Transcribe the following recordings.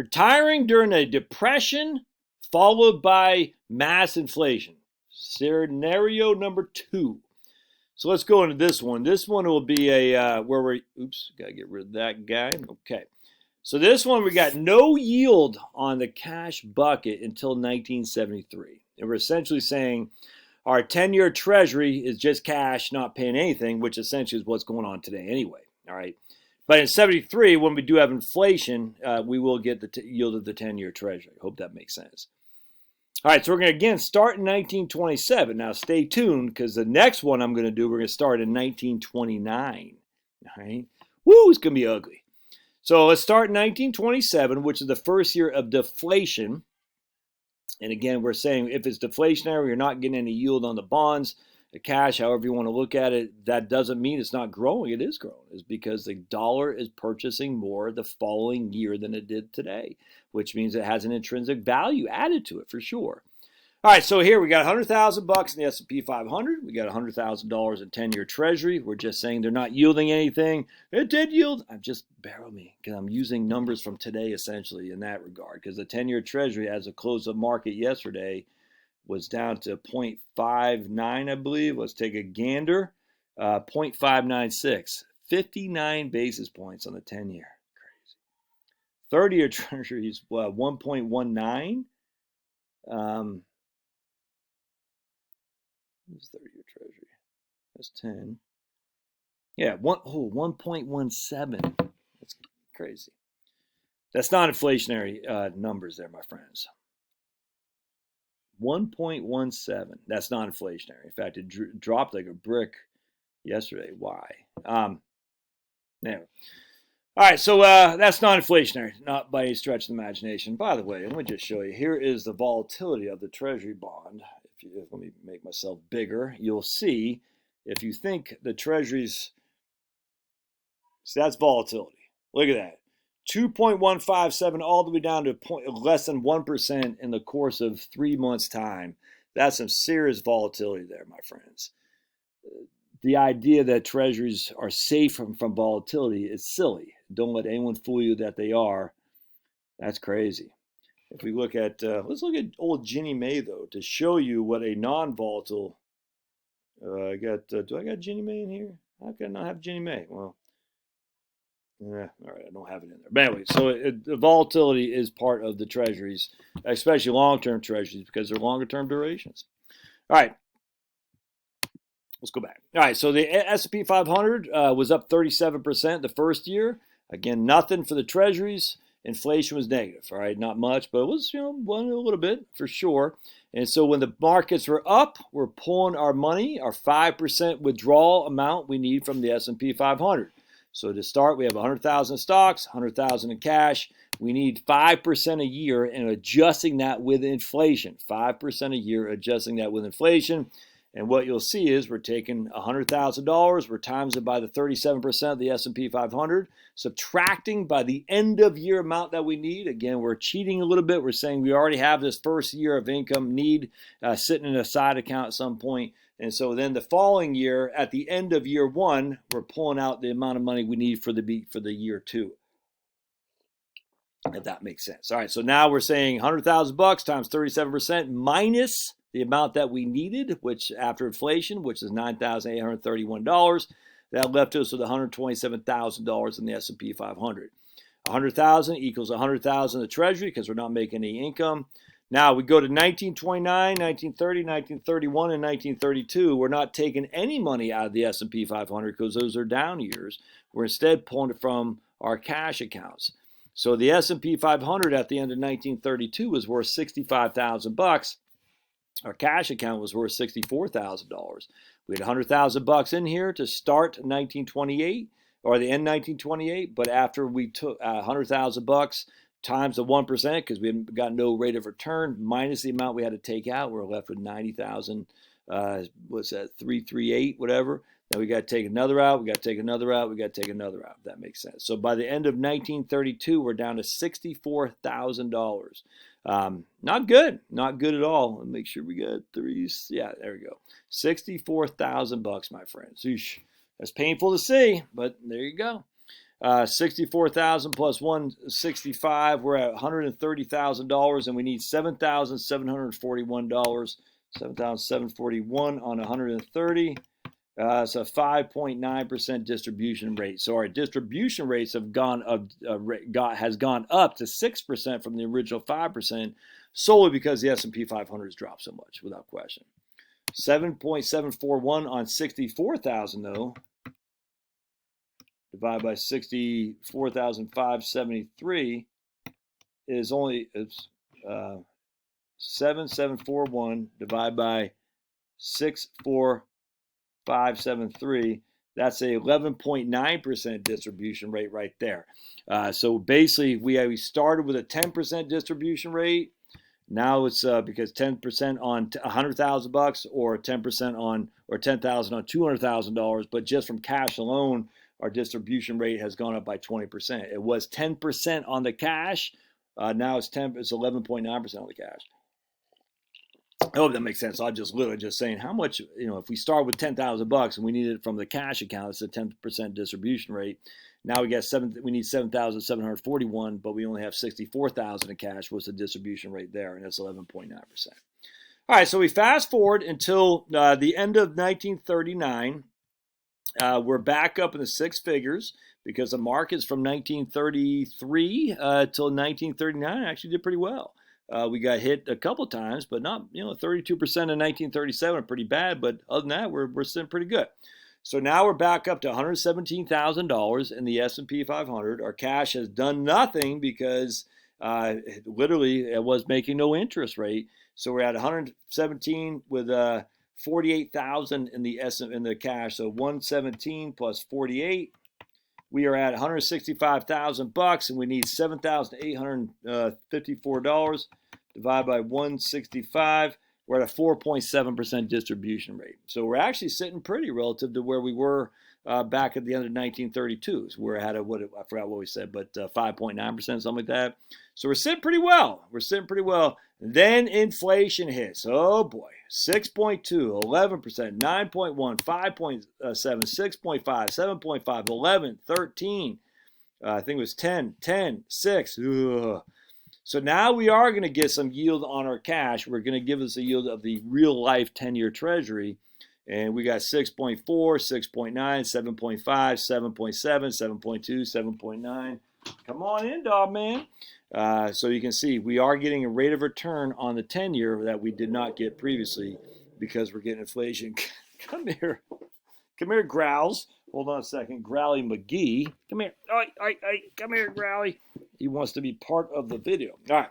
Retiring during a depression followed by mass inflation. Scenario number 2. So let's go into this one. This one will be a where we're, oops, got to get rid of that guy. Okay. So this one, we got no yield on the cash bucket until 1973. And we're essentially saying our 10-year treasury is just cash, not paying anything, which essentially is what's going on today anyway. All right. But in 73, when we do have inflation, we will get the yield of the 10-year treasury. Hope that makes sense. All right, so we're going to, again, start in 1927. Now, stay tuned, because the next one I'm going to do, we're going to start in 1929. All right? Woo, it's going to be ugly. So let's start in 1927, which is the first year of deflation. And again, we're saying if it's deflationary, you're not getting any yield on the bonds, the cash, however you want to look at it. That doesn't mean it's not growing. It is growing. It's because the dollar is purchasing more the following year than it did today, which means it has an intrinsic value added to it for sure. All right, so here we got $100,000 in the S&P 500. We got $100,000 in 10-year Treasury. We're just saying they're not yielding anything. It did yield. I'm just bear me because I'm using numbers from today essentially in that regard, because the 10-year Treasury, as of close of market yesterday, was down to 0.59, I believe. Let's take a gander. 0.596. 59 basis points on the 10-year. Crazy. 30-year Treasury is 1.19. What's 30-year Treasury? That's 10. Yeah, 1.17. That's crazy. That's not inflationary numbers there, my friends. 1.17. That's not inflationary. In fact, it dropped like a brick yesterday. Why? Anyway. All right, so that's not inflationary, not by any stretch of the imagination. By the way, let me just show you. Here is the volatility of the Treasury bond. Let me make myself bigger. You'll see if you think the Treasuries, so that's volatility. Look at that. 2.157 all the way down to less than 1% in the course of 3 months' time. That's some serious volatility there, my friends. The idea that treasuries are safe from volatility is silly. Don't let anyone fool you that they are. That's crazy. If we look at, let's look at old Ginnie Mae, though, to show you what a non-volatile, do I got Ginnie Mae in here? How can I not have Ginnie Mae? Well, yeah, all right, I don't have it in there. But anyway, so the volatility is part of the treasuries, especially long-term treasuries, because they're longer-term durations. All right, let's go back. All right, so the S&P 500 was up 37% the first year. Again, nothing for the treasuries. Inflation was negative, all right, not much, but it was, a little bit for sure. And so when the markets were up, we're pulling our money, our 5% withdrawal amount we need from the S&P 500. So to start, we have 100,000 stocks, 100,000 in cash. We need 5% a year and adjusting that with inflation. 5% a year, adjusting that with inflation. And what you'll see is we're taking $100,000, we're times it by the 37% of the S&P 500, subtracting by the end of year amount that we need. Again, we're cheating a little bit. We're saying we already have this first year of income need sitting in a side account at some point. And so then the following year, at the end of year one, we're pulling out the amount of money we need for the year two. If that makes sense. All right, so now we're saying $100,000 times 37% minus the amount that we needed, which after inflation, which is $9,831, that left us with $127,000 in the S&P 500. 100,000 equals 100,000 of Treasury because we're not making any income. Now we go to 1929, 1930, 1931, and 1932. We're not taking any money out of the S&P 500 because those are down years. We're instead pulling it from our cash accounts. So the S&P 500 at the end of 1932 was worth $65,000. Our cash account was worth $64,000. We had $100,000 in here to start 1928 or the end 1928, but after we took $100,000 times the 1% because we got no rate of return minus the amount we had to take out, we're left with 90,000. What's that? 338, whatever. Now we got to take another out. We got to take another out. We got to take another out. If that makes sense. So by the end of 1932, we're down to $64,000. Not good. Not good at all. Let me make sure we got threes. Yeah, there we go. $64,000, my friends. Eesh. That's painful to see, but there you go. $64,000 plus 165, we're at $130,000, and we need $7,741. 7,741 on 130. It's a 5.9% distribution rate. So our distribution rates have gone up, has gone up to 6% from the original 5%, solely because the S&P 500 has dropped so much, without question. 7.741 on 64,000 though, divided by 64,573 is only 7,741 divided by 64573. That's a 11.9% distribution rate right there. So basically, we started with a 10% distribution rate. Now it's because 10% on $100,000 or 10% on or 10,000 on $200,000, but just from cash alone, our distribution rate has gone up by 20%. It was 10% on the cash. Now it's 11.9% on the cash. I hope that makes sense. I'm just literally just saying how much, if we start with $10,000 and we need it from the cash account, it's a 10% distribution rate. Now we need 7,741, but we only have 64,000 in cash. What's the distribution rate there? And that's 11.9%. All right, so we fast forward until the end of 1939. We're back up in the six figures because the markets from 1933 till 1939 actually did pretty well. We got hit a couple times, but not, 32% in 1937, pretty bad. But other than that, we're sitting pretty good. So now we're back up to $117,000 in the S&P 500. Our cash has done nothing because literally it was making no interest rate. So we're at 117 with 48,000 in the cash. So 117 plus 48. We are at $165,000 and we need $7,854 divided by 165. We're at a 4.7% distribution rate. So we're actually sitting pretty relative to where we were back at the end of 1932. So we're at I forgot what we said, but 5.9%, something like that. So we're sitting pretty well. Then inflation hits. Oh boy. 6.2, 11%, 9.1, 5.7, 6.5, 7.5, 11, 13. I think it was 10, 6. Ugh. So now we are going to get some yield on our cash. We're going to give us a yield of the real life 10-year treasury. And we got 6.4, 6.9, 7.5, 7.7, 7.2, 7.9. Come on in, dog man. So you can see we are getting a rate of return on the 10-year that we did not get previously because we're getting inflation. Come here, Growls. Hold on a second, Growly McGee. Come here. Come here, Growly. He wants to be part of the video. All right.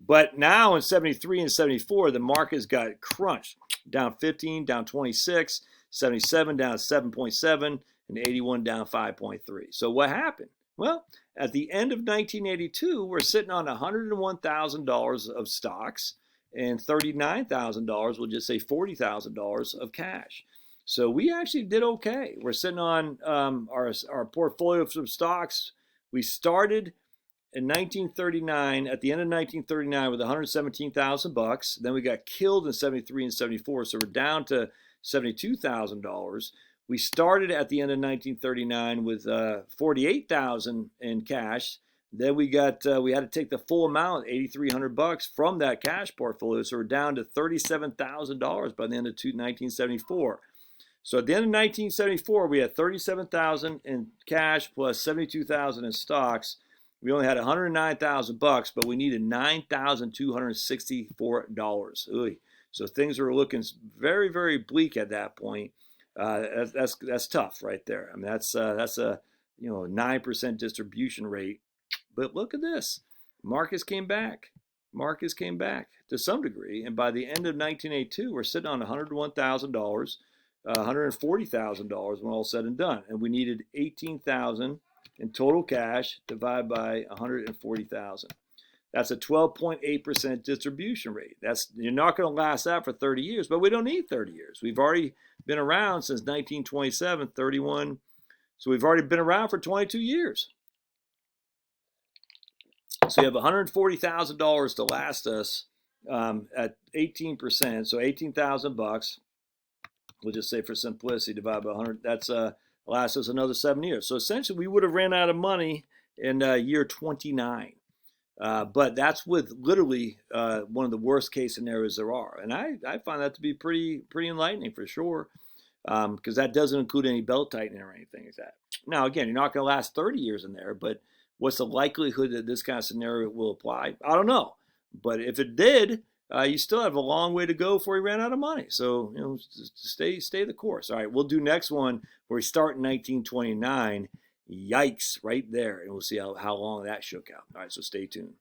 But now in 73 and 74, the markets got crunched. Down 15, down 26, 77 down 7.7, and 81 down 5.3. So what happened? Well, at the end of 1982, we're sitting on $101,000 of stocks and $39,000, we'll just say $40,000 of cash. So we actually did okay. We're sitting on our portfolio of some stocks. We started in 1939, at the end of 1939, with $117,000. Then we got killed in 73 and 74, so we're down to $72,000. We started at the end of 1939 with $48,000 in cash. Then we had to take the full amount, $8,300 from that cash portfolio, so we're down to $37,000 by the end of 1974. So at the end of 1974, we had $37,000 in cash plus $72,000 in stocks. We only had $109,000, but we needed $9,264. So things were looking very, very bleak at that point. That's tough right there. I mean, that's a 9% distribution rate. But look at this. Markets came back. Markets came back to some degree, and by the end of 1982, we're sitting on $101,000, $140,000 when all said and done, and we needed $18,000 in total cash divided by 140,000. That's a 12.8% distribution rate. You're not going to last that for 30 years, but we don't need 30 years. We've already been around since 1927, 31. So we've already been around for 22 years. So you have $140,000 to last us at 18%. So $18,000. We'll just say for simplicity, divided by 100. That's last us another 7 years. So essentially, we would have ran out of money in year 29. But that's with literally one of the worst case scenarios there are. And I find that to be pretty enlightening for sure, because that doesn't include any belt tightening or anything like that. Now, again, you're not going to last 30 years in there, but what's the likelihood that this kind of scenario will apply? I don't know. But if it did, you still have a long way to go before you ran out of money. So, stay the course. All right, we'll do next one where we start in 1929. Yikes, right there. And we'll see how long that shook out. All right, so stay tuned.